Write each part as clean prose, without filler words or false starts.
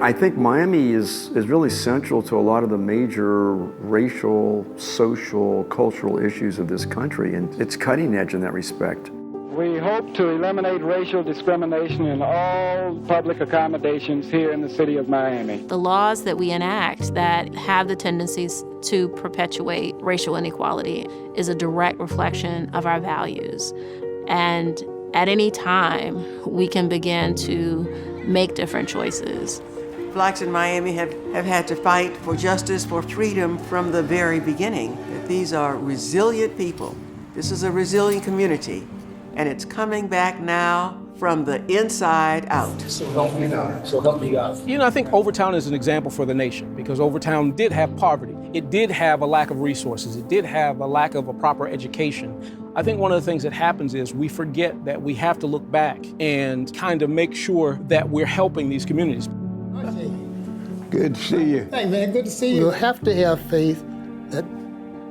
I think Miami is really central to a lot of the major racial, social, cultural issues of this country, and it's cutting edge in that respect. We hope to eliminate racial discrimination in all public accommodations here in the city of Miami. The laws that we enact that have the tendencies to perpetuate racial inequality is a direct reflection of our values. And at any time, we can begin to make different choices. Blacks in Miami have had to fight for justice, for freedom from the very beginning. These are resilient people. This is a resilient community, and it's coming back now from the inside out. So help me God. So help me God. You know, I think Overtown is an example for the nation because Overtown did have poverty. It did have a lack of resources. It did have a lack of a proper education. I think one of the things that happens is we forget that we have to look back and kind of make sure that we're helping these communities. Good to see you. Hey, man, good to see you. We'll have to have faith that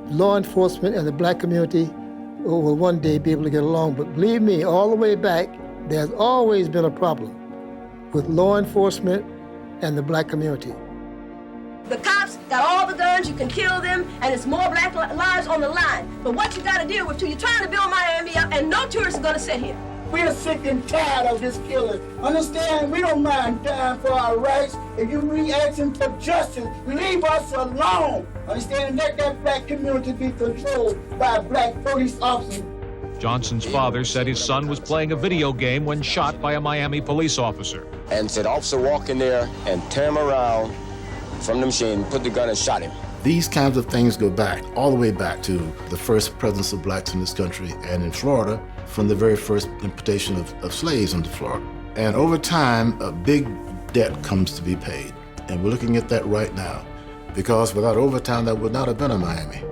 law enforcement and the black community will one day be able to get along. But believe me, all the way back, there's always been a problem with law enforcement and the black community. The cops got all the guns, you can kill them, and it's more black lives on the line. But what you gotta deal with too, you're trying to build Miami up, and no tourists are gonna sit here. We are sick and tired of this killing. Understand, we don't mind dying for our rights. If you be asking for justice, leave us alone. Understand, let that black community be controlled by a black police officer. Johnson's father said his son was playing a video game when shot by a Miami police officer. And said, officer, walk in there and turn him around from the machine, put the gun and shot him. These kinds of things go back, all the way back to the first presence of blacks in this country and in Florida from the very first importation of slaves into Florida. And over time, a big debt comes to be paid. And we're looking at that right now, because without Overtown, there would not have been a Miami.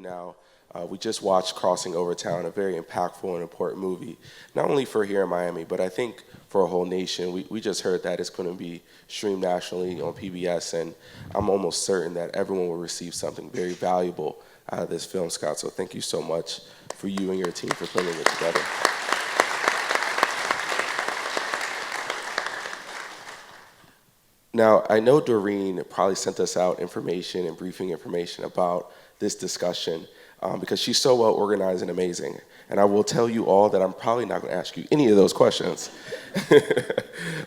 Now, we just watched Crossing Overtown, a very impactful and important movie, not only for here in Miami, but I think for a whole nation. We just heard that it's going to be streamed nationally on PBS, and I'm almost certain that everyone will receive something very valuable out of this film, Scott. So thank you so much for you and your team for putting it together. Now, I know Doreen probably sent us out information and briefing information about this discussion because she's so well organized and amazing. And I will tell you all that I'm probably not going to ask you any of those questions,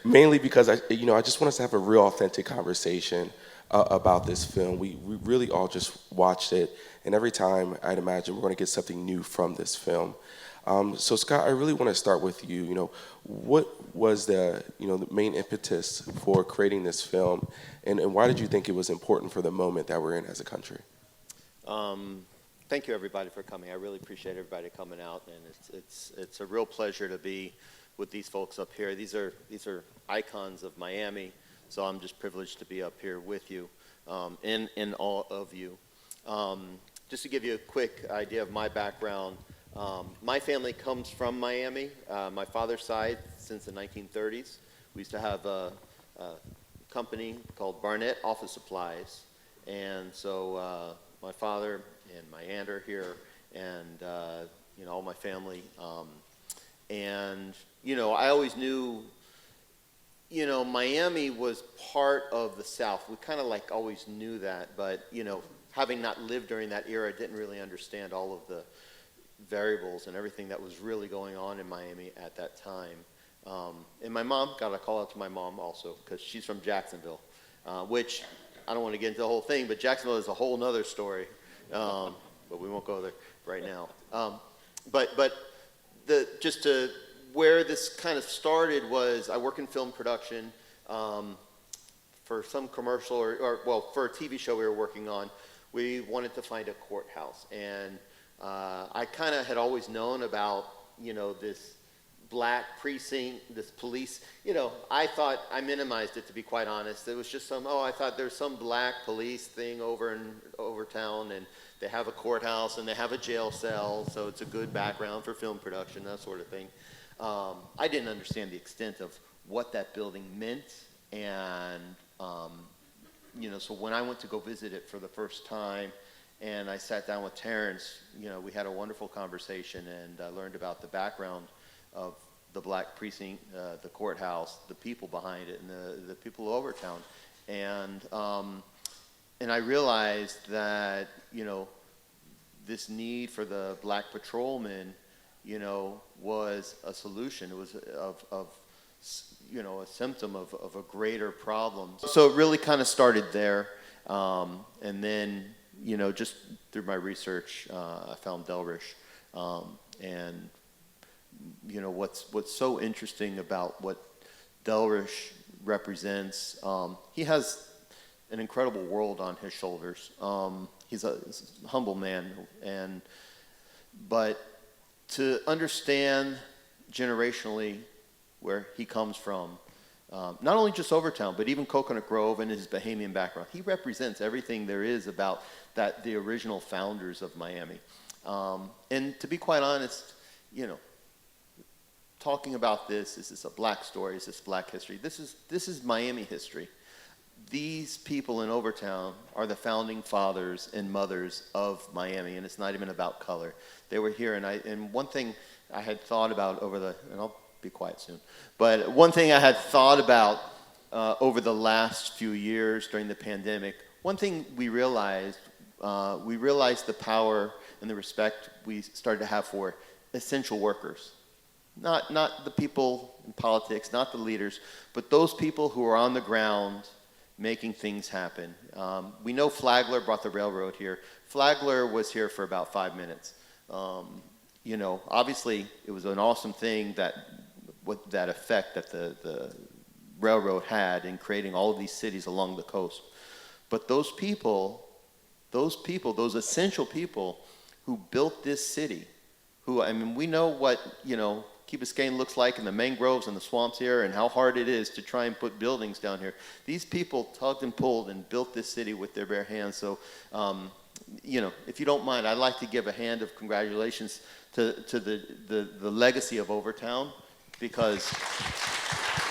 mainly because I just want us to have a real authentic conversation about this film. We really all just watched it, and every time I'd imagine we're going to get something new from this film. So Scott, I really want to start with you. What was the main impetus for creating this film, and why did you think it was important for the moment that we're in as a country? Thank you, everybody, for coming. I really appreciate everybody coming out, and it's a real pleasure to be with these folks up here. These are icons of Miami, so I'm just privileged to be up here with you, in all of you. Just to give you a quick idea of my background, my family comes from Miami. My father's side, since the 1930s, we used to have a company called Barnett Office Supplies, and so my father and my aunt are here, and all my family. And I always knew, Miami was part of the South. We kind of always knew that, but having not lived during that era, didn't really understand all of the variables and everything that was really going on in Miami at that time. And my mom, got a call out to my mom also, because she's from Jacksonville, which I don't want to get into the whole thing, but Jacksonville is a whole nother story. But we won't go there right now. But just to where this kind of started was I work in film production for some commercial or for a TV show we were working on. We wanted to find a courthouse, and I kind of had always known about this black precinct, this police. I thought I minimized it, to be quite honest. It was just I thought there's some black police thing over in Overtown, and they have a courthouse and they have a jail cell, so it's a good background for film production, that sort of thing. I didn't understand the extent of what that building meant, and so when I went to go visit it for the first time, and I sat down with Terrance, we had a wonderful conversation, and I learned about the background of the Black Precinct, the courthouse, the people behind it, and the people of Overtown. And I realized that, this need for the Black patrolmen, was a solution. It was a symptom of a greater problem. So it really kind of started there. And then, just through my research, I found Delrish. And, what's so interesting about what Delrish represents, he has an incredible world on his shoulders. He's a humble man, but to understand generationally where he comes from, not only just Overtown, but even Coconut Grove and his Bahamian background, he represents everything there is about the original founders of Miami. And to be quite honest, talking about this, is this a Black story? Is this Black history? This is Miami history. These people in Overtown are the founding fathers and mothers of Miami, and it's not even about color. They were here, and one thing I had thought about and I'll be quiet soon, but one thing I had thought about over the last few years during the pandemic, one thing we realized the power and the respect we started to have for essential workers. Not the people in politics, not the leaders, but those people who are on the ground making things happen. We know Flagler brought the railroad here. Flagler was here for about 5 minutes. Obviously it was an awesome thing that effect that the railroad had in creating all of these cities along the coast. But those essential people who built this city, we know what, Key Biscayne looks like in the mangroves and the swamps here, and how hard it is to try and put buildings down here. These people tugged and pulled and built this city with their bare hands. So, if you don't mind, I'd like to give a hand of congratulations to the legacy of Overtown, because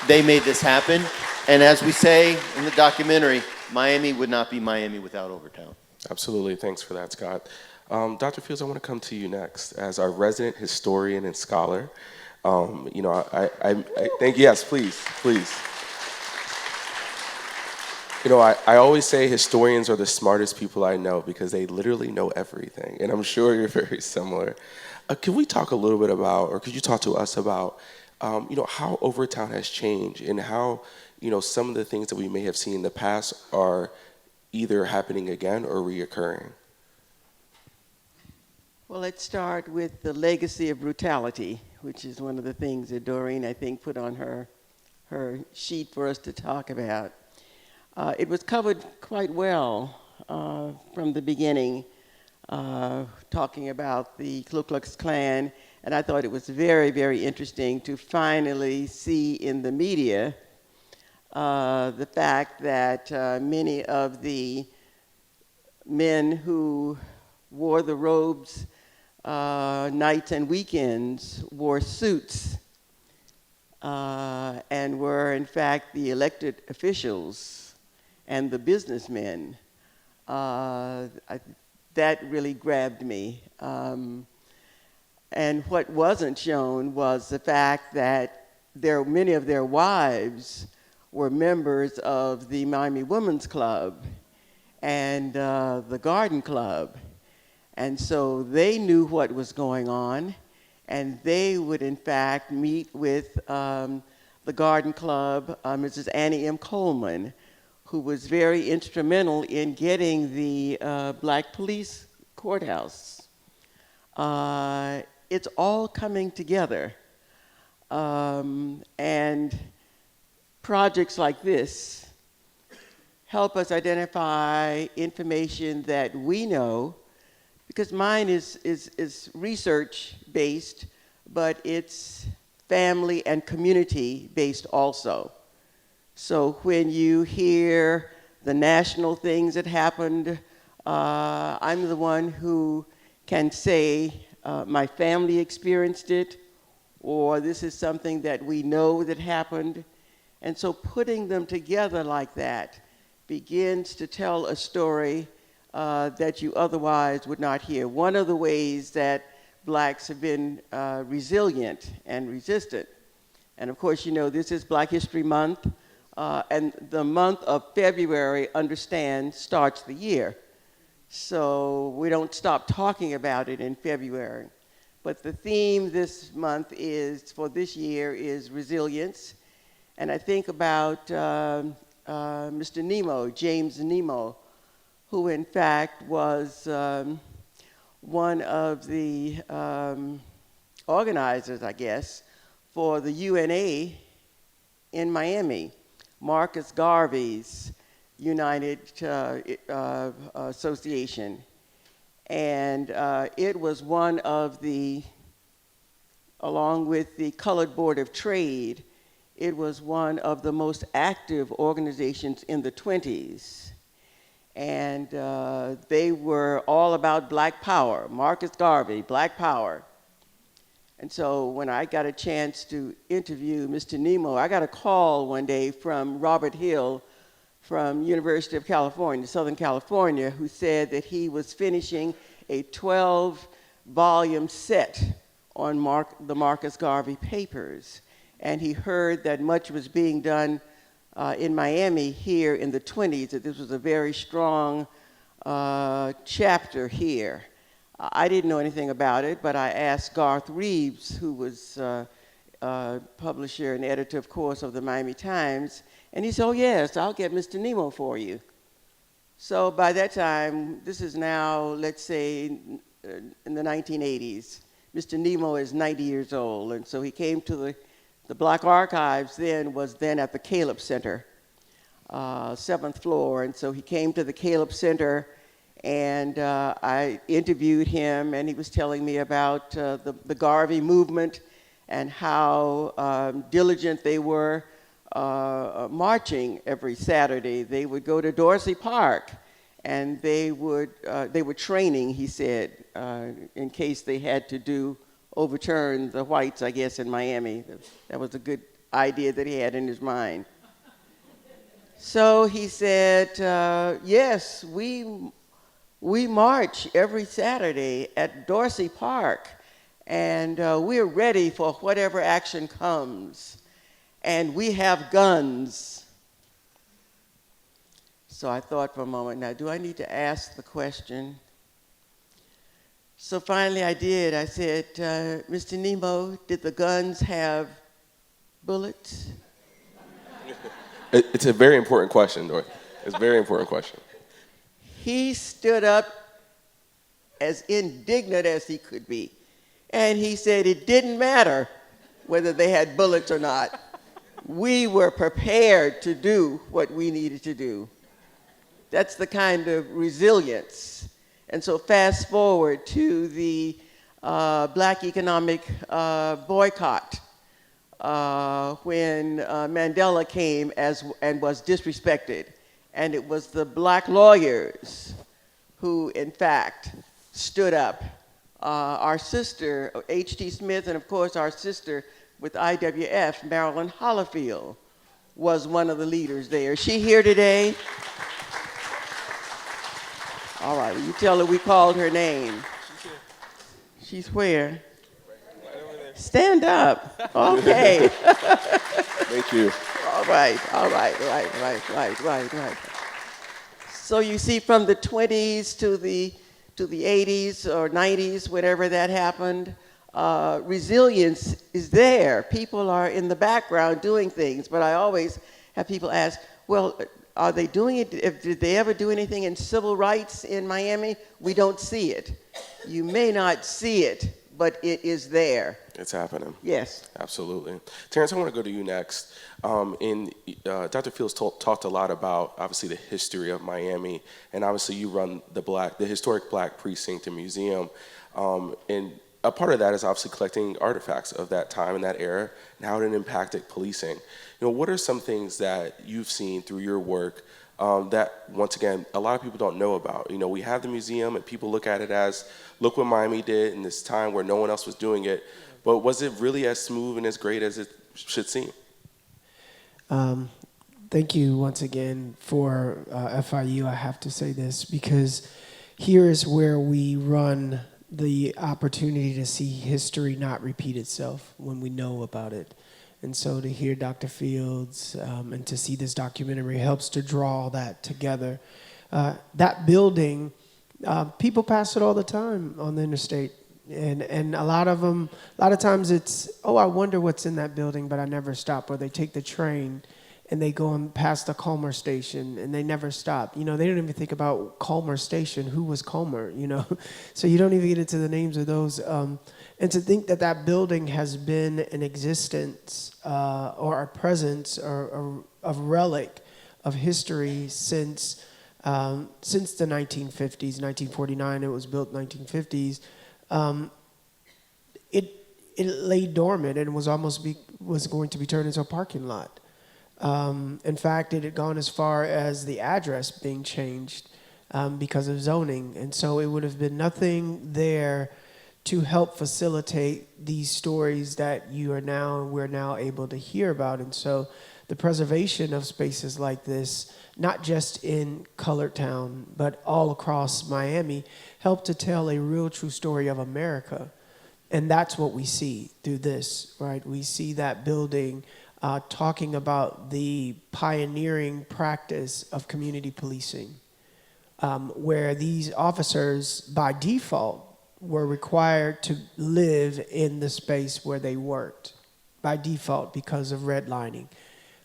they made this happen. And as we say in the documentary, Miami would not be Miami without Overtown. Absolutely. Thanks for that, Scott. Dr. Fields, I want to come to you next as our resident historian and scholar. I think, yes, please. I always say historians are the smartest people I know because they literally know everything, and I'm sure you're very similar. Can we talk a little bit about, or could you talk to us about, how Overtown has changed and how, some of the things that we may have seen in the past are either happening again or reoccurring? Well, let's start with the legacy of brutality, which is one of the things that Doreen, I think, put on her sheet for us to talk about. It was covered quite well from the beginning, talking about the Ku Klux Klan, and I thought it was very, very interesting to finally see in the media the fact that many of the men who wore the robes nights and weekends wore suits and were in fact the elected officials and the businessmen. That really grabbed me. And what wasn't shown was the fact that many of their wives were members of the Miami Women's Club and the Garden Club. And so they knew what was going on, and they would in fact meet with the Garden Club, Mrs. Annie M. Coleman, who was very instrumental in getting the Black Police Courthouse. It's all coming together. And projects like this help us identify information that we know, because mine is research-based, but it's family and community-based also. So when you hear the national things that happened, I'm the one who can say my family experienced it, or this is something that we know that happened. And so putting them together like that begins to tell a story that you otherwise would not hear. One of the ways that blacks have been resilient and resistant, and of course, you know, this is Black History Month, and the month of February, understand, starts the year. So we don't stop talking about it in February. But the theme this month is, for this year, is resilience. And I think about Mr. Nemo, James Nemo, who in fact was one of the organizers, I guess, for the UNA in Miami, Marcus Garvey's United Association. And it was one of the, along with the Colored Board of Trade, it was one of the most active organizations in the 20s. And they were all about Black power. Marcus Garvey, Black power. And so when I got a chance to interview Mr. Nemo, I got a call one day from Robert Hill from University of California, Southern California, who said that he was finishing a 12-volume set on the Marcus Garvey papers. And he heard that much was being done in Miami here in the 20s, that this was a very strong chapter here. I didn't know anything about it, but I asked Garth Reeves, who was publisher and editor, of course, of the Miami Times, and he said, oh yes, I'll get Mr. Nemo for you. So by that time, this is now, let's say, in the 1980s, Mr. Nemo is 90 years old, and so he came to the Black Archives was then at the Caleb Center, 7th floor, and so he came to the Caleb Center, and I interviewed him, and he was telling me about the Garvey movement and how diligent they were marching every Saturday. They would go to Dorsey Park, and they were training, he said, in case they had to overturn the whites, I guess, in Miami. That was a good idea that he had in his mind. So he said, yes, we march every Saturday at Dorsey Park, and we're ready for whatever action comes. And we have guns. So I thought for a moment, now, do I need to ask the question? So finally I did. I said, Mr. Nemo, did the guns have bullets? It's a very important question, Dorothy. It's a very important question. He stood up as indignant as he could be. And he said it didn't matter whether they had bullets or not. We were prepared to do what we needed to do. That's the kind of resilience. And so fast forward to the Black economic boycott when Mandela came and was disrespected. And it was the Black lawyers who, in fact, stood up. Our sister, H.T. Smith, and of course our sister with IWF, Marilyn Hollifield, was one of the leaders there. Is she here today? All right, you tell her we called her name. She's here. She's where? Right over there. Stand up. Okay. Thank you. All right. So you see, from the 20s to the 80s or 90s, whatever that happened, resilience is there. People are in the background doing things, but I always have people ask, well, are they doing it? Did they ever do anything in civil rights in Miami? We don't see it. You may not see it, but it is there. It's happening. Yes. Absolutely. Terrance, I want to go to you next. Dr. Fields talked a lot about, obviously, the history of Miami, and obviously you run the historic Black Precinct and Museum, and a part of that is obviously collecting artifacts of that time and that era and how it impacted policing. What are some things that you've seen through your work that, once again, a lot of people don't know about? We have the museum and people look at it as, look what Miami did in this time where no one else was doing it, but was it really as smooth and as great as it should seem? Thank you once again for FIU. I have to say this because here is where we run the opportunity to see history not repeat itself when we know about it. And so to hear Dr. Fields and to see this documentary helps to draw that together. That building, people pass it all the time on the interstate. And a lot of times it's, oh, I wonder what's in that building, but I never stop. Or they take the train and they go past the Culmer station and they never stop. They don't even think about Culmer station. Who was Culmer, So you don't even get into the names of those. And to think that that building has been in existence or a presence or a relic of history since the 1950s, 1949, it was built 1950s. It lay dormant and was going to be turned into a parking lot. In fact, it had gone as far as the address being changed because of zoning. And so it would have been nothing there to help facilitate these stories that we're now able to hear about. And so the preservation of spaces like this, not just in Colored Town, but all across Miami, help to tell a real true story of America. And that's what we see through this, right? We see that building talking about the pioneering practice of community policing, where these officers, by default, were required to live in the space where they worked, by default because of redlining.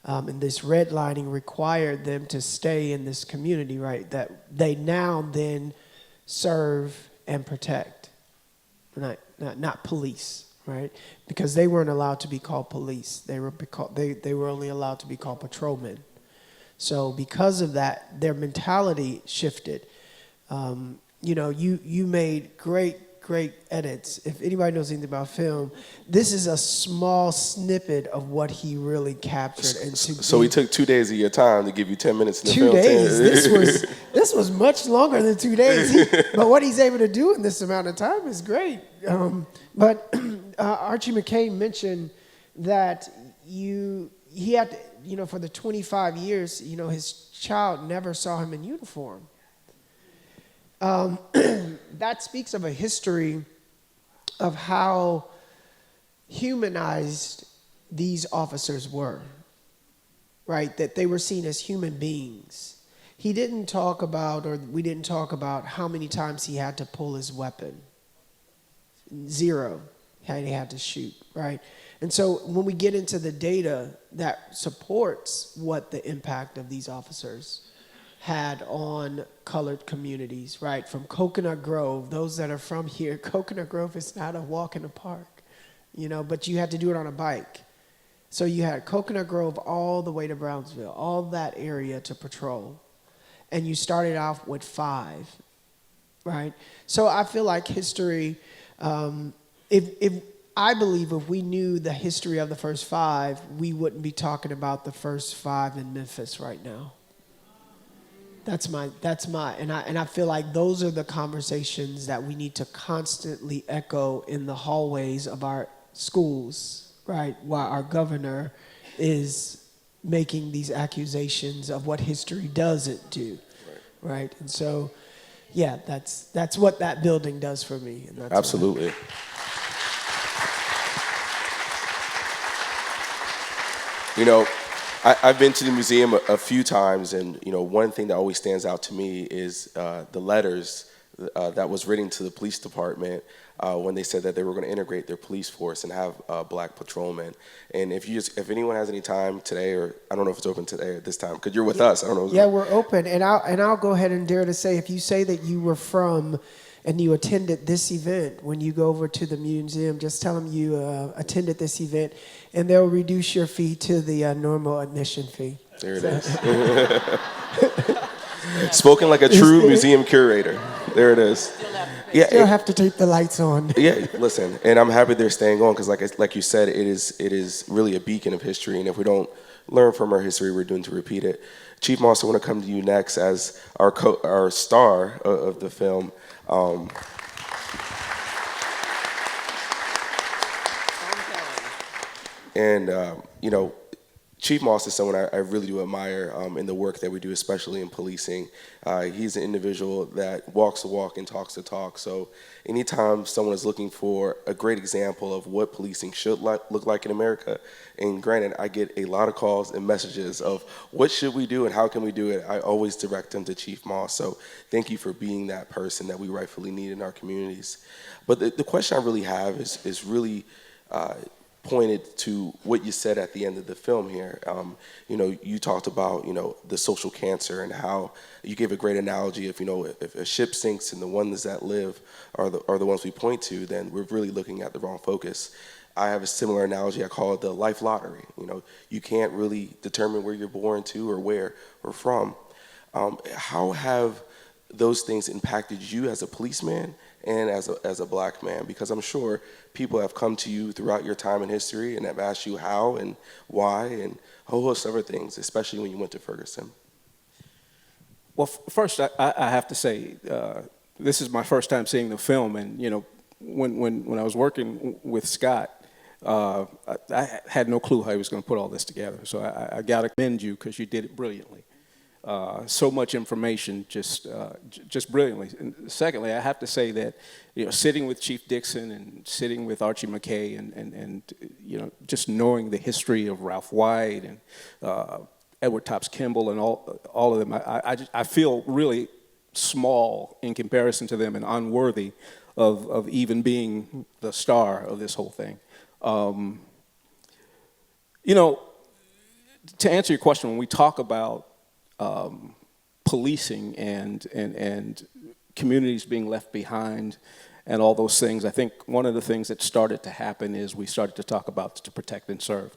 And this redlining required them to stay in this community, right, that they now then serve and protect, not police. Right, because they weren't allowed to be called police. They were only allowed to be called patrolmen. So because of that, their mentality shifted. You made great edits. If anybody knows anything about film, this is a small snippet of what he really captured. And so we took 2 days of your time to give you 10 minutes in the 2 film. days. This was much longer than 2 days. But what he's able to do in this amount of time is great. But Archie McCain mentioned that he had to, for the 25 years, his child never saw him in uniform. That speaks of a history of how humanized these officers were, right? That they were seen as human beings. He didn't talk about, or we didn't talk about how many times he had to pull his weapon. 0. He had to shoot, right? And so when we get into the data that supports what the impact of these officers had on colored communities, right? From Coconut Grove, those that are from here, Coconut Grove is not a walk in the park, but you had to do it on a bike. So you had Coconut Grove all the way to Brownsville, all that area to patrol. And you started off with 5, right? So I feel like history, I believe if we knew the history of the first 5, we wouldn't be talking about the first 5 in Memphis right now. And I feel like those are the conversations that we need to constantly echo in the hallways of our schools, right? While our governor is making these accusations of what history doesn't do, right? And so, yeah, that's what that building does for me. And that's Absolutely. I've been to the museum a few times, and one thing that always stands out to me is the letters that was written to the police department when they said that they were going to integrate their police force and have black patrolmen. And if anyone has any time today, or I don't know if it's open today or this time, because you're with us, I don't know. Yeah, we're open, and I'll go ahead and dare to say, if you say that you were from and you attended this event, when you go over to the museum, just tell them you attended this event, and they'll reduce your fee to the normal admission fee. There it is. Spoken like a true museum curator. There it is. Yeah, still have to tape the lights on. Yeah, listen, and I'm happy they're staying on because, like you said, it is really a beacon of history, and if we don't learn from our history, we're doomed to repeat it. Chief Moss, I want to come to you next as our star of the film. Chief Moss is someone I really do admire in the work that we do, especially in policing. He's an individual that walks the walk and talks the talk. So anytime someone is looking for a great example of what policing should look like in America, and granted, I get a lot of calls and messages of what should we do and how can we do it, I always direct them to Chief Moss. So thank you for being that person that we rightfully need in our communities. But the question I really have is really pointed to what you said at the end of the film here. You talked about, the social cancer and how you gave a great analogy. If a ship sinks and the ones that live are the ones we point to, then we're really looking at the wrong focus. I have a similar analogy. I call it the life lottery. You can't really determine where you're born to or where or from. How have those things impacted you as a policeman and as a black man? Because I'm sure people have come to you throughout your time in history and have asked you how and why and a whole host of other things, especially when you went to Ferguson. Well, first, I have to say, this is my first time seeing the film, and when I was working with Scott, I had no clue how he was going to put all this together. So I got to commend you because you did it brilliantly. So much information, just brilliantly. And secondly, I have to say that sitting with Chief Dixon and sitting with Archie McKay and just knowing the history of Ralph White and Edward Topps Kimball and all of them, I feel really small in comparison to them and unworthy of even being the star of this whole thing. To answer your question, when we talk about policing and communities being left behind and all those things, I think one of the things that started to happen is we started to talk about to protect and serve.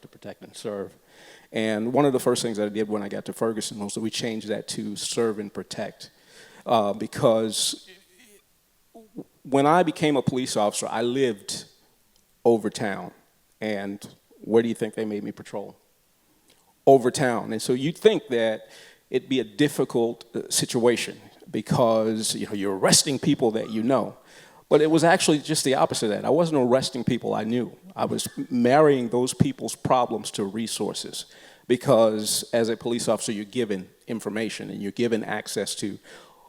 And one of the first things that I did when I got to Ferguson was that we changed that to serve and protect. Because when I became a police officer, I lived Overtown. And where do you think they made me patrol? Overtown. And so you'd think that it'd be a difficult situation because you're arresting people that you know. But it was actually just the opposite of that. I wasn't arresting people I knew. I was marrying those people's problems to resources because as a police officer, you're given information and you're given access to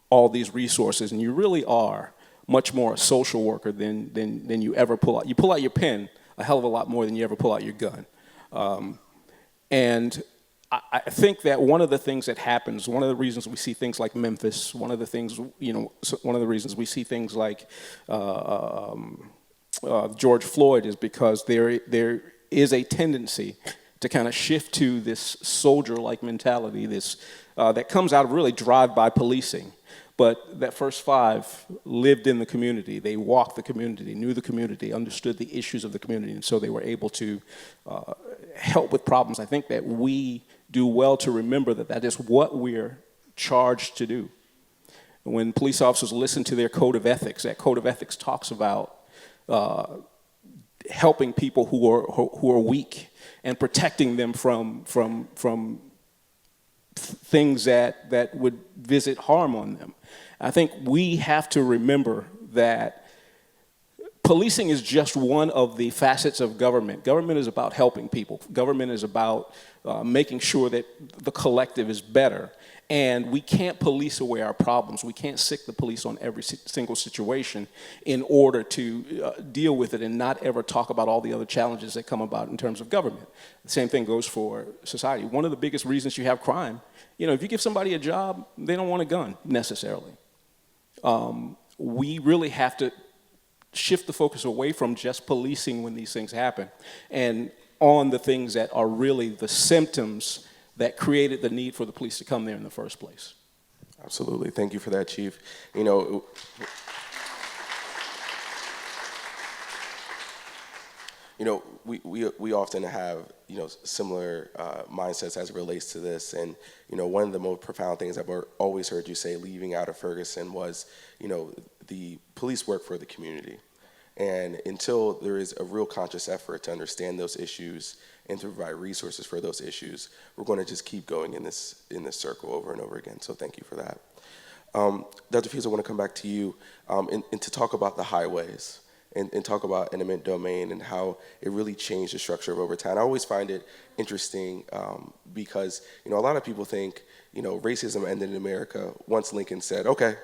all these resources, and you really are much more a social worker than you ever pull out. You pull out your pen a hell of a lot more than you ever pull out your gun. And I think that one of the things that happens, one of the reasons we see things like Memphis, one of the reasons we see things like George Floyd is because there is a tendency to kind of shift to this soldier-like mentality, that comes out of really drive-by policing. But that first five lived in the community. They walked the community, knew the community, understood the issues of the community, and so they were able to help with problems. I think that we do well to remember that is what we're charged to do. When police officers listen to their code of ethics, that code of ethics talks about helping people who are weak and protecting them from things that would visit harm on them. I think we have to remember that policing is just one of the facets of government. Government is about helping people. Government is about making sure that the collective is better. And we can't police away our problems. We can't sick the police on every single situation in order to deal with it and not ever talk about all the other challenges that come about in terms of government. The same thing goes for society. One of the biggest reasons you have crime, if you give somebody a job, they don't want a gun necessarily. We really have to shift the focus away from just policing when these things happen and on the things that are really the symptoms that created the need for the police to come there in the first place. Absolutely. Thank you for that, Chief. We often have, similar mindsets as it relates to this. And, one of the most profound things I've always heard you say leaving out of Ferguson was, the police work for the community. And until there is a real conscious effort to understand those issues and to provide resources for those issues, we're going to just keep going in this circle over and over again. So thank you for that. Dr. Fields, I want to come back to you and to talk about the highways and talk about eminent domain and how it really changed the structure of Overtown. I always find it interesting because, a lot of people think, racism ended in America once Lincoln said, okay,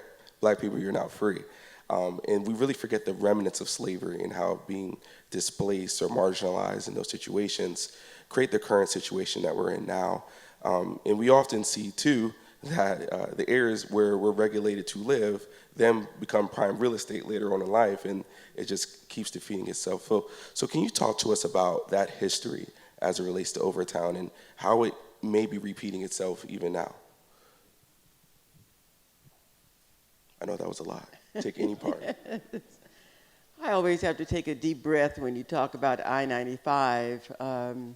black people, you're now free. And we really forget the remnants of slavery and how being displaced or marginalized in those situations create the current situation that we're in now. And we often see, too, that the areas where we're regulated to live then become prime real estate later on in life, and it just keeps defeating itself. So can you talk to us about that history as it relates to Overtown and how it may be repeating itself even now? I know that was a lot. Take any part. I always have to take a deep breath when you talk about I-95.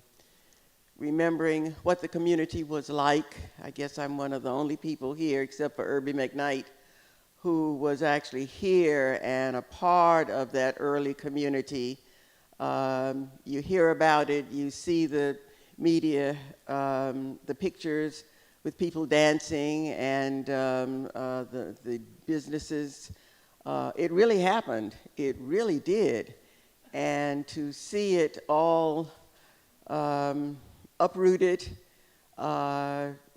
Remembering what the community was like. I guess I'm one of the only people here, except for Irby McKnight, who was actually here and a part of that early community. You hear about it, you see the media, the pictures with people dancing and the businesses. It really happened. It really did. And to see it all uprooted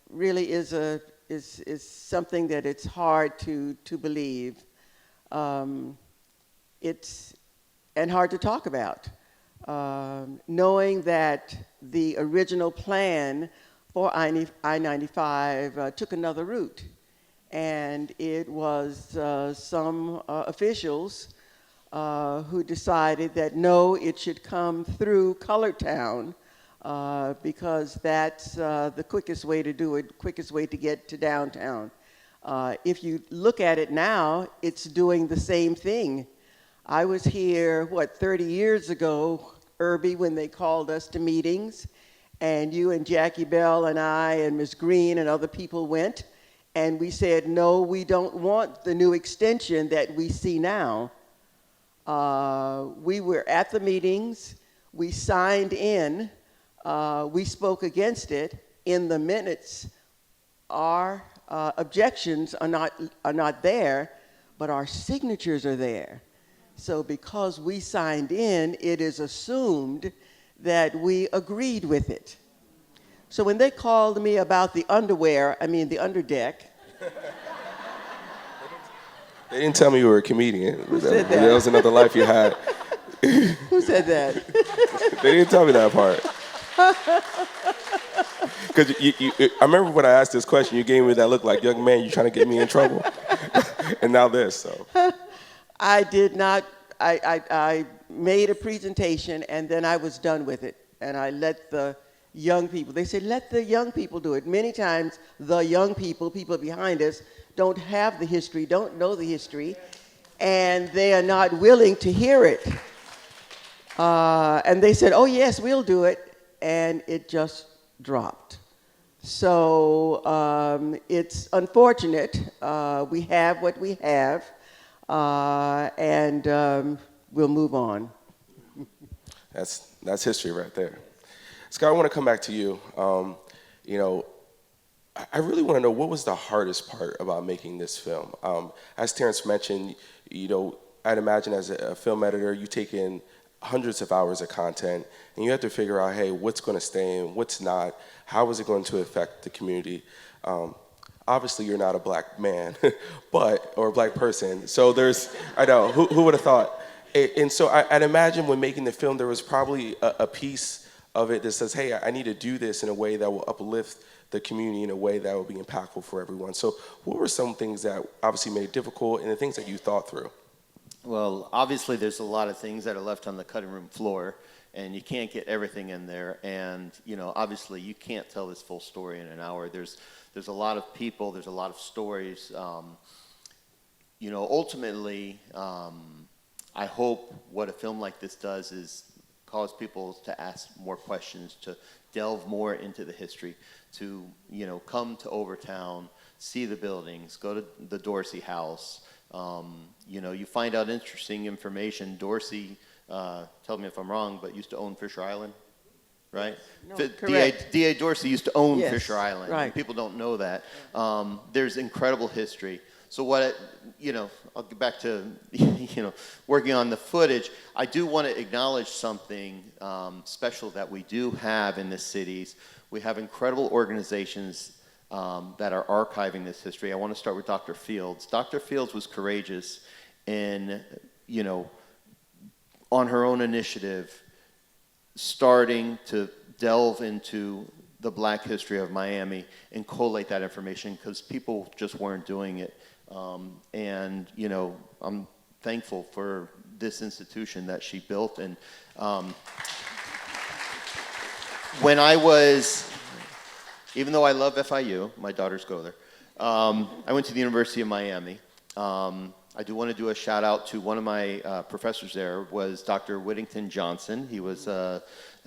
really is something that it's hard to believe. It's and hard to talk about. Knowing that the original plan for I-95 took another route, and it was some officials who decided that no, it should come through Colortown. Because that's the quickest way to do it, quickest way to get to downtown. If you look at it now, it's doing the same thing. I was here, 30 years ago, Irby, when they called us to meetings, and you and Jackie Bell and I and Ms. Green and other people went, and we said, no, we don't want the new extension that we see now. We were at the meetings, we signed in, we spoke against it. In the minutes, our objections are not there, but our signatures are there. So because we signed in, it is assumed that we agreed with it. So when they called me about the underwear, the underdeck. They didn't tell me you were a comedian. Who said that? That was another life you had. Who said that? They didn't tell me that part. Because I remember when I asked this question, you gave me that look like, young man, you trying to get me in trouble? And now this, so. I did not, I made a presentation and then I was done with it. And I let the young people, they said, let the young people do it. Many times the young people behind us, don't have the history, don't know the history, and they are not willing to hear it. And they said, oh yes, we'll do it. And it just dropped. So it's unfortunate. We have what we have, and we'll move on. That's history right there. Scott, I want to come back to you. I really want to know, what was the hardest part about making this film? As Terrance mentioned, I'd imagine as a film editor, you take in hundreds of hours of content, and you have to figure out, hey, what's going to stay in, what's not, how is it going to affect the community? Obviously, you're not a black man, or a black person, so I know, who would have thought? And so I'd imagine when making the film, there was probably a piece of it that says, hey, I need to do this in a way that will uplift the community in a way that will be impactful for everyone. So what were some things that obviously made it difficult and the things that you thought through? Well, obviously there's a lot of things that are left on the cutting room floor, and you can't get everything in there. And obviously you can't tell this full story in an hour. There's a lot of people. There's a lot of stories. Ultimately, I hope what a film like this does is cause people to ask more questions, to delve more into the history, to come to Overtown, see the buildings, go to the Dorsey House. You find out interesting information. Dorsey, tell me if I'm wrong, but used to own Fisher Island. right? No, D.A. correct. Dorsey used to own Yes, Fisher Island. right. People don't know that. There's incredible history. So I'll get back to, working on the footage. I do want to acknowledge something special that we do have in the cities. We have incredible organizations that are archiving this history. I want to start with Dr. Fields. Dr. Fields was courageous in, on her own initiative, starting to delve into the Black history of Miami and collate that information because people just weren't doing it. I'm thankful for this institution that she built. And when I was, even though I love FIU, my daughters go there, I went to the University of Miami. I do want to do a shout out to one of my professors there was Dr. Whittington Johnson. He was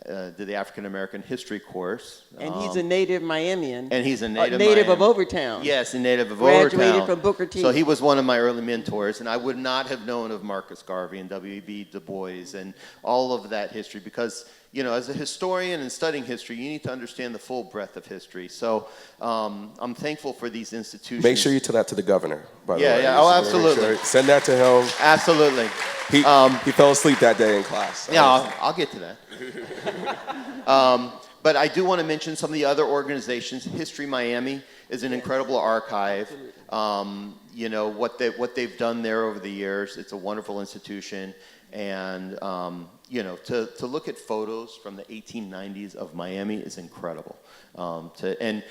did the African American history course. And he's a native Miamian. And he's a native of Overtown. Yes, a native of Graduated Overtown. Graduated from Booker T. So he was one of my early mentors, and I would not have known of Marcus Garvey and W.E.B. Du Bois and all of that history because, as a historian and studying history, you need to understand the full breadth of history. So I'm thankful for these institutions. Make sure you tell that to the governor, by the way. Yeah, oh, absolutely. Sure. Send that to him. Absolutely. He fell asleep that day in class. Yeah, I'll get to that. But I do want to mention some of the other organizations. History Miami is an incredible archive. What they've done there over the years. It's a wonderful institution. And, to look at photos from the 1890s of Miami is incredible. And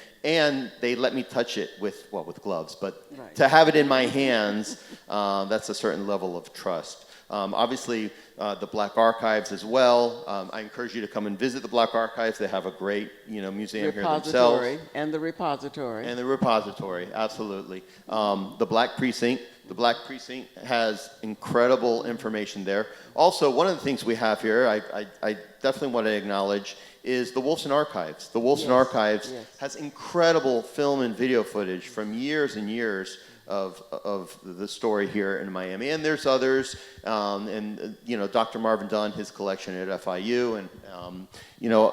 they let me touch it with gloves. But right. To have it in my hands, that's a certain level of trust. Obviously, the Black Archives as well. I encourage you to come and visit the Black Archives. They have a great, museum here themselves. And the repository. And the repository, absolutely. The Black Precinct. The Black Precinct has incredible information there. Also, one of the things we have here, I definitely want to acknowledge, is the Wolfson Archives. The Wolfson Archives has incredible film and video footage from years and years of the story here in Miami, and there's others, Dr. Marvin Dunn, his collection at FIU, and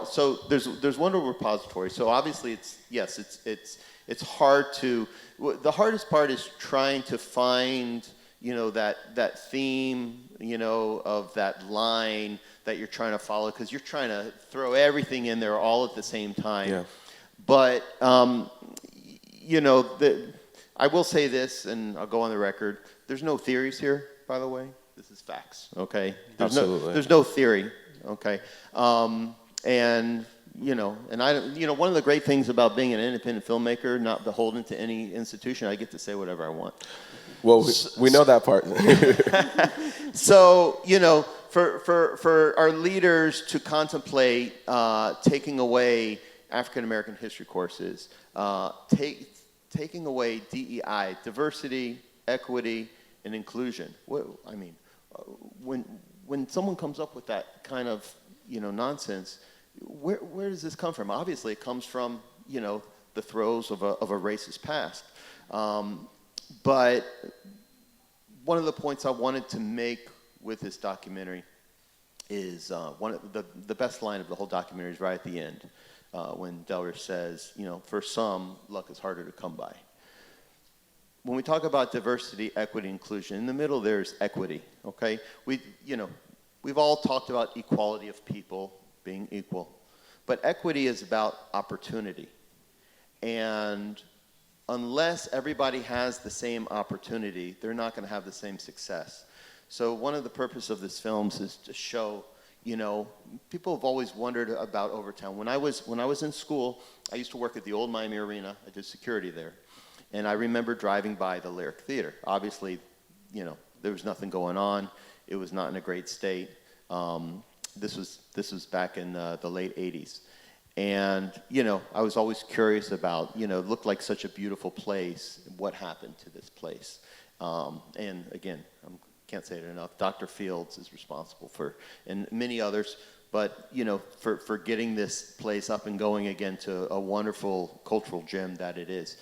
so there's one repository. So obviously, it's hard to. The hardest part is trying to find that theme of that line that you're trying to follow because you're trying to throw everything in there all at the same time. Yeah. But I will say this, and I'll go on the record. There's no theories here, by the way. This is facts, okay? Absolutely. There's no theory, okay? And one of the great things about being an independent filmmaker, not beholden to any institution, I get to say whatever I want. Well, we know that part. So, for our leaders to contemplate taking away African American history courses, taking away DEI, diversity, equity, and inclusion. When someone comes up with that kind of nonsense, where does this come from? Obviously, it comes from the throes of a racist past. But one of the points I wanted to make with this documentary is one of the best line of the whole documentary is right at the end. When Delrish says, for some, luck is harder to come by. When we talk about diversity, equity, inclusion, in the middle there's equity, okay? We've all talked about equality of people being equal, but equity is about opportunity. And unless everybody has the same opportunity, they're not going to have the same success. So one of the purposes of this film is to show people have always wondered about Overtown. When I was in school, I used to work at the old Miami Arena. I did security there. And I remember driving by the Lyric Theater. Obviously, there was nothing going on. It was not in a great state. This was back in the late 80s. And, I was always curious about, it looked like such a beautiful place. What happened to this place? And again, can't say it enough. Dr. Fields is responsible for, and many others, but for getting this place up and going again to a wonderful cultural gem that it is.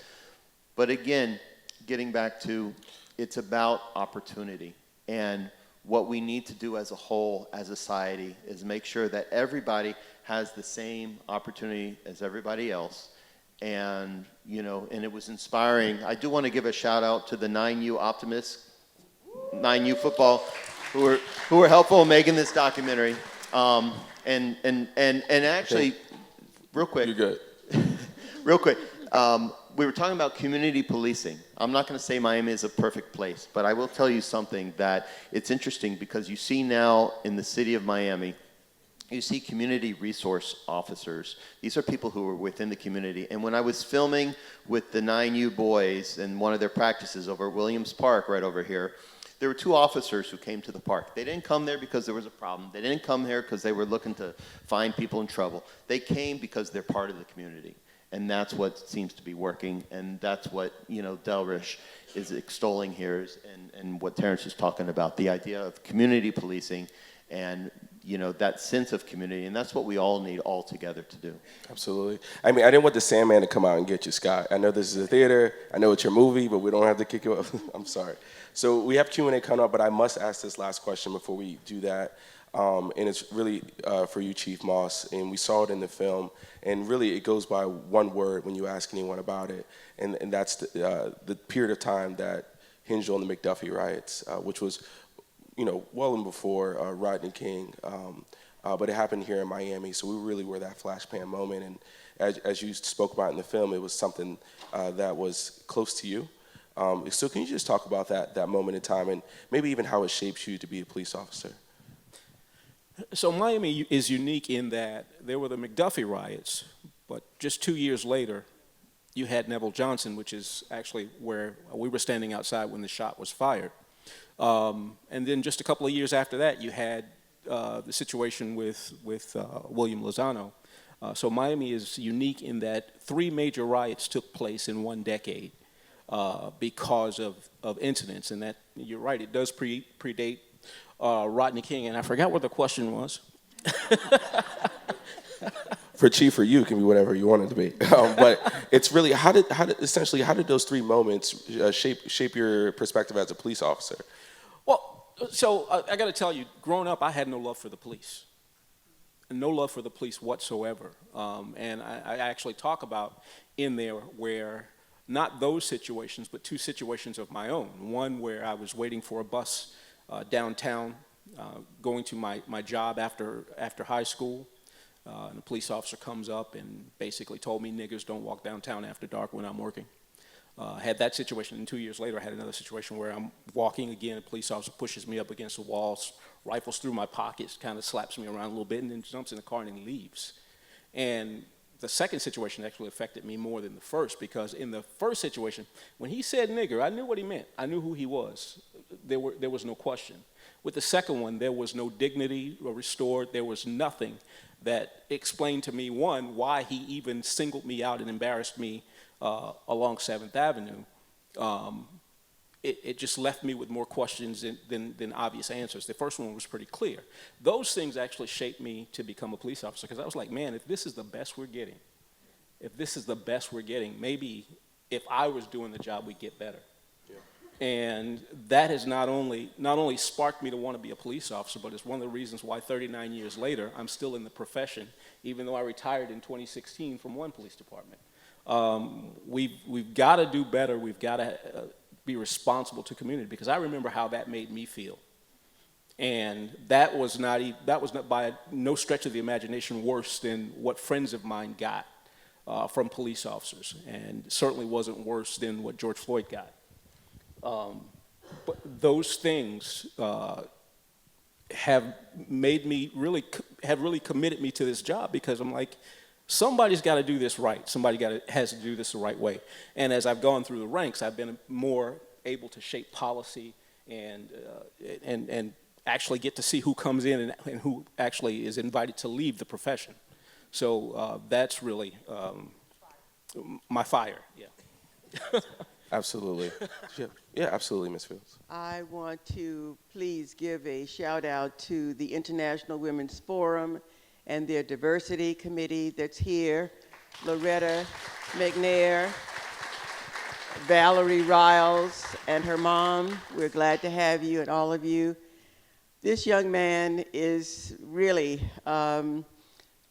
But again, getting back to, it's about opportunity. And what we need to do as a whole, as a society, is make sure that everybody has the same opportunity as everybody else. And, you know, and it was inspiring. I do want to give a shout out to the 9U Optimists, 9U football, who were helpful in making this documentary. And actually, real quick. You're good. Real quick. We were talking about community policing. I'm not going to say Miami is a perfect place, but I will tell you something that it's interesting because you see now in the city of Miami, you see community resource officers. These are people who are within the community. And when I was filming with the 9U boys in one of their practices over at Williams Park right over here, there were 2 officers who came to the park. They didn't come there because there was a problem. They didn't come here because they were looking to find people in trouble. They came because they're part of the community. And that's what seems to be working, and that's what, you know, Delrish is extolling here, and what Terrance is talking about, the idea of community policing and, you know, that sense of community, and that's what we all need all together to do. Absolutely. I mean, I didn't want the Sandman to come out and get you, Scott. I know this is a theater, I know it's your movie, but we don't have to kick you up. I'm sorry. So we have Q&A coming up, but I must ask this last question before we do that. And it's really for you, Chief Moss, and we saw it in the film, and really it goes by one word when you ask anyone about it, and that's the period of time that hinged on the McDuffie riots, which was, you know, well and before Rodney King, but it happened here in Miami, so we really were that flashpan moment, and as you spoke about in the film, it was something that was close to you. So can you just talk about that moment in time, and maybe even how it shapes you to be a police officer? So Miami is unique in that there were the McDuffie riots, but just 2 years later, you had Neville Johnson, which is actually where we were standing outside when the shot was fired. And then just a couple of years after that, you had the situation with William Lozano. So Miami is unique in that 3 major riots took place in 1 decade because of incidents, and that, you're right, it does predate Rodney King, and I forgot what the question was. For Chief or you, it can be whatever you want it to be. But it's really, how did those 3 moments shape your perspective as a police officer? Well, so I got to tell you, growing up, I had no love for the police. No love for the police whatsoever. And I actually talk about in there where, not those situations, but 2 situations of my own. One where I was waiting for a bus downtown, going to my job after high school, and a police officer comes up and basically told me niggers don't walk downtown after dark when I'm working. Had that situation, and 2 years later I had another situation where I'm walking again, a police officer pushes me up against the walls, rifles through my pockets, kind of slaps me around a little bit, and then jumps in the car and then leaves. And the second situation actually affected me more than the first, because in the first situation, when he said nigger, I knew what he meant. I knew who he was. There was no question. With the second one, there was no dignity restored. There was nothing that explained to me, one, why he even singled me out and embarrassed me along 7th Avenue. It just left me with more questions than obvious answers. The first one was pretty clear. Those things actually shaped me to become a police officer, because I was like, man, if this is the best we're getting, maybe if I was doing the job, we'd get better. And that has not only sparked me to want to be a police officer, but it's one of the reasons why 39 years later, I'm still in the profession, even though I retired in 2016 from one police department. We've got to do better. We've got to be responsible to community, because I remember how that made me feel. And that was not by no stretch of the imagination worse than what friends of mine got from police officers, and certainly wasn't worse than what George Floyd got. But those things have made me really committed me to this job, because I'm like, somebody's got to do this right. Somebody has to do this the right way. And as I've gone through the ranks, I've been more able to shape policy and actually get to see who comes in and who actually is invited to leave the profession. So that's really my fire. Yeah. Absolutely. Yeah, absolutely, Ms. Fields. I want to please give a shout out to the International Women's Forum and their diversity committee that's here. Loretta McNair, Valerie Riles, and her mom. We're glad to have you, and all of you. This young man is really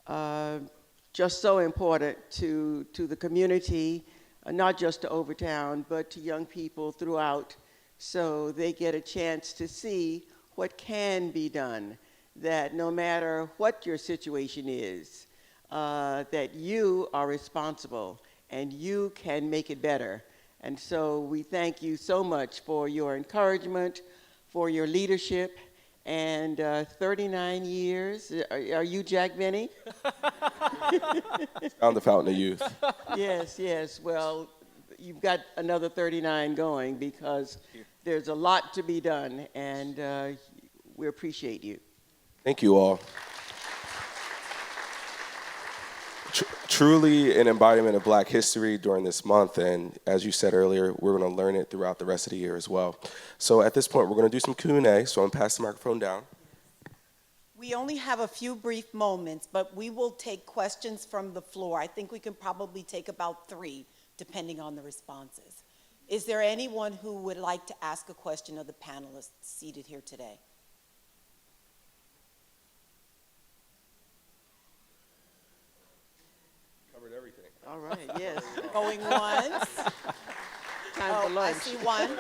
just so important to the community, not just to Overtown, but to young people throughout, so they get a chance to see what can be done, that no matter what your situation is, that you are responsible and you can make it better. And so we thank you so much for your encouragement, for your leadership, and 39 years. Are you Jack Benny? Found the fountain of youth. Yes, yes. Well, you've got another 39 going, because there's a lot to be done, and we appreciate you. Thank you all. Truly an embodiment of Black history during this month, and as you said earlier, we're going to learn it throughout the rest of the year as well. So at this point, we're going to do some Q&A, so I'm going to pass the microphone down. We only have a few brief moments, but we will take questions from the floor. I think we can probably take about 3, depending on the responses. Is there anyone who would like to ask a question of the panelists seated here today? Covered everything. All right, yes. Going once. Time for lunch. I see one.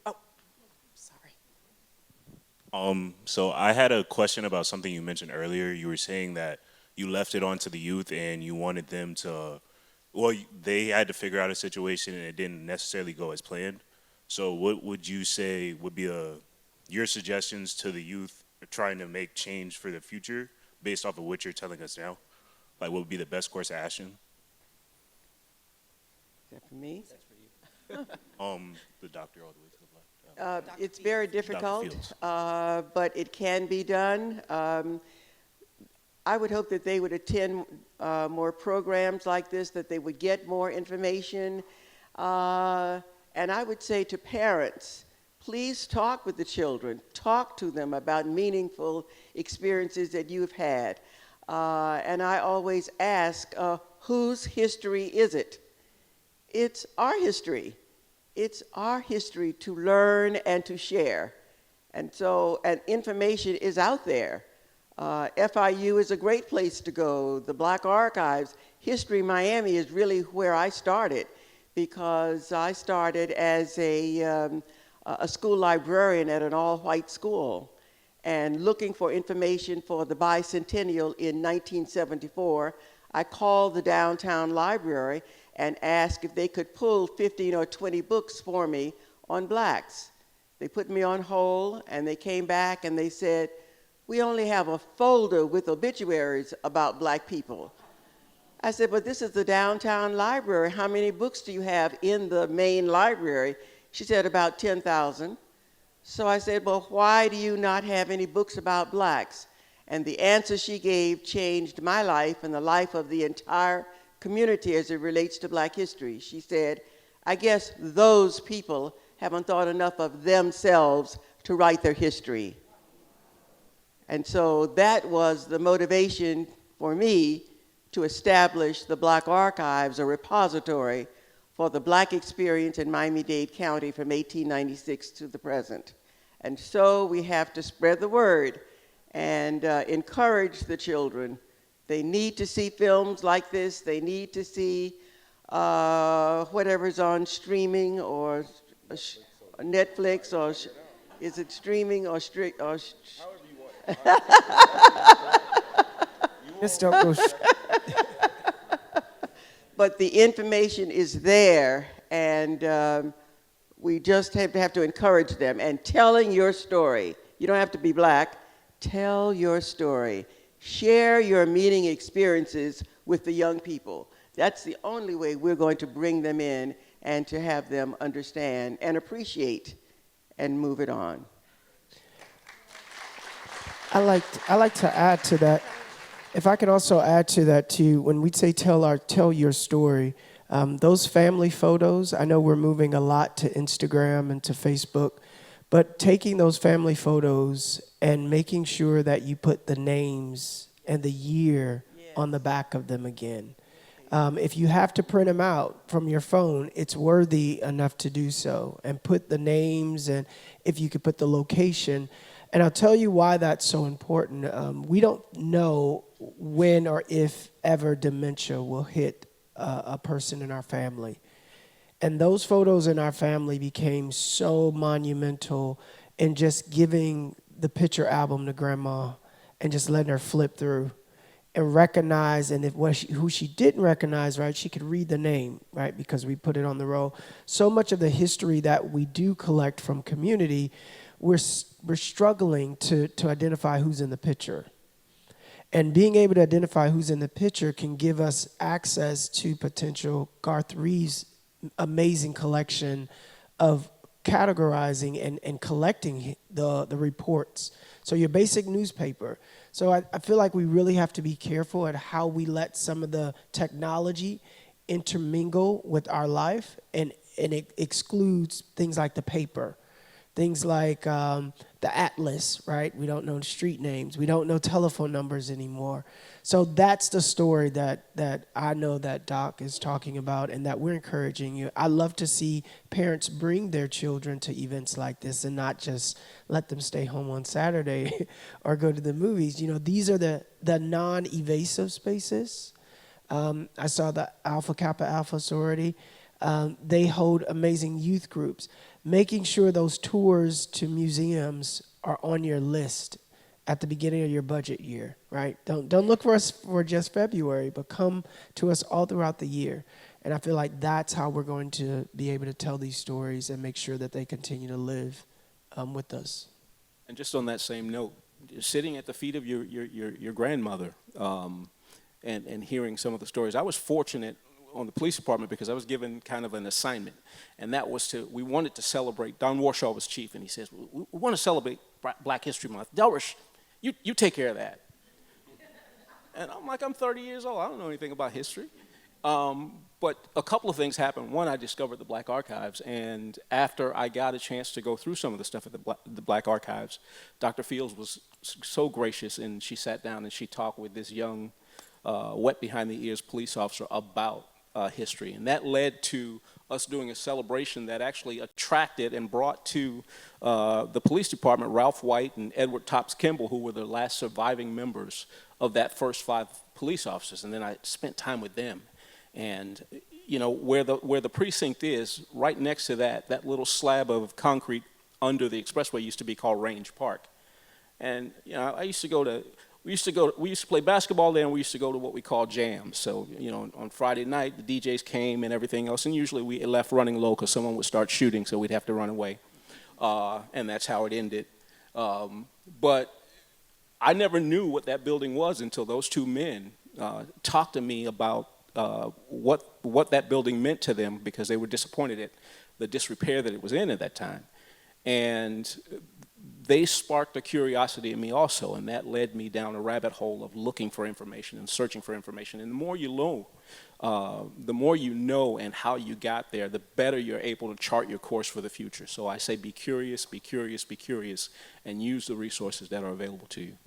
Oh, sorry. So I had a question about something you mentioned earlier. You were saying that you left it on to the youth and you wanted them to, well, they had to figure out a situation and it didn't necessarily go as planned. So what would you say would be your suggestions to the youth trying to make change for the future based off of what you're telling us now? Like, what would be the best course of action? Is that for me? That's for you. The doctor all the way to the left. It's very difficult, but it can be done. I would hope that they would attend more programs like this, that they would get more information. And I would say to parents, please talk with the children. Talk to them about meaningful experiences that you've had. And I always ask, whose history is it? It's our history. It's our history to learn and to share. And so, and information is out there. FIU is a great place to go. The Black Archives, History Miami is really where I started, because I started as a school librarian at an all-white school and looking for information for the bicentennial in 1974. I called the downtown library and asked if they could pull 15 or 20 books for me on blacks. They put me on hold, and they came back and they said, we only have a folder with obituaries about black people. I said, but this is the downtown library. How many books do you have in the main library? She said, about 10,000. So I said, well, why do you not have any books about blacks? And the answer she gave changed my life and the life of the entire community as it relates to black history. She said, I guess those people haven't thought enough of themselves to write their history. And so that was the motivation for me to establish the Black Archives, a repository for the black experience in Miami-Dade County from 1896 to the present. And so we have to spread the word and encourage the children. They need to see films like this. They need to see whatever's on streaming or Netflix, or is it streaming or Just don't go. But the information is there, and we just have to encourage them. And telling your story, you don't have to be black, tell your story. Share your meaning experiences with the young people. That's the only way we're going to bring them in and to have them understand and appreciate and move it on. I like to add to that. If I could also add to that too, when we say tell your story, those family photos, I know we're moving a lot to Instagram and to Facebook, but taking those family photos and making sure that you put the names and the year on the back of them again. If you have to print them out from your phone, it's worthy enough to do so, and put the names, and if you could put the location. And I'll tell you why that's so important. We don't know when or if ever dementia will hit a person in our family. And those photos in our family became so monumental in just giving the picture album to grandma and just letting her flip through and recognize, and who she didn't recognize, right, she could read the name, right, because we put it on the roll. So much of the history that we do collect from community, we're struggling to identify who's in the picture. And being able to identify who's in the picture can give us access to potential Garth Reeves' amazing collection of categorizing and collecting the reports. So your basic newspaper. So I feel like we really have to be careful at how we let some of the technology intermingle with our life, and it excludes things like the paper. Things like the atlas, right? We don't know street names. We don't know telephone numbers anymore. So that's the story that I know that Doc is talking about and that we're encouraging you. I love to see parents bring their children to events like this and not just let them stay home on Saturday or go to the movies. You know, these are the non-evasive spaces. I saw the Alpha Kappa Alpha sorority. They hold amazing youth groups. Making sure those tours to museums are on your list at the beginning of your budget year, right? Don't look for us for just February, but come to us all throughout the year. And I feel like that's how we're going to be able to tell these stories and make sure that they continue to live with us. And just on that same note, sitting at the feet of your grandmother and hearing some of the stories, I was fortunate on the police department because I was given kind of an assignment, and that was we wanted to celebrate. Don Warshaw was chief, and he says, we want to celebrate Black History Month. Delrish, you take care of that. And I'm like, I'm 30 years old. I don't know anything about history. But a couple of things happened. One, I discovered the Black Archives, and after I got a chance to go through some of the stuff at the Black Archives, Dr. Fields was so gracious, and she sat down and she talked with this young, wet behind the ears police officer about history. And that led to us doing a celebration that actually attracted and brought to the police department Ralph White and Edward Topps Kimball, who were the last surviving members of that first 5 police officers. And then I spent time with them. And you know, where the precinct is, right next to that little slab of concrete under the expressway used to be called Range Park. And you know, we used to play basketball there, and we used to go to what we call jams. So, you know, on Friday night, the DJs came and everything else, and usually we left running low because someone would start shooting, so we'd have to run away. And that's how it ended. But I never knew what that building was until those 2 men talked to me about what that building meant to them, because they were disappointed at the disrepair that it was in at that time. And they sparked a curiosity in me also, and that led me down a rabbit hole of looking for information and searching for information. And the more you know and how you got there, the better you're able to chart your course for the future. So I say be curious, be curious, be curious, and use the resources that are available to you.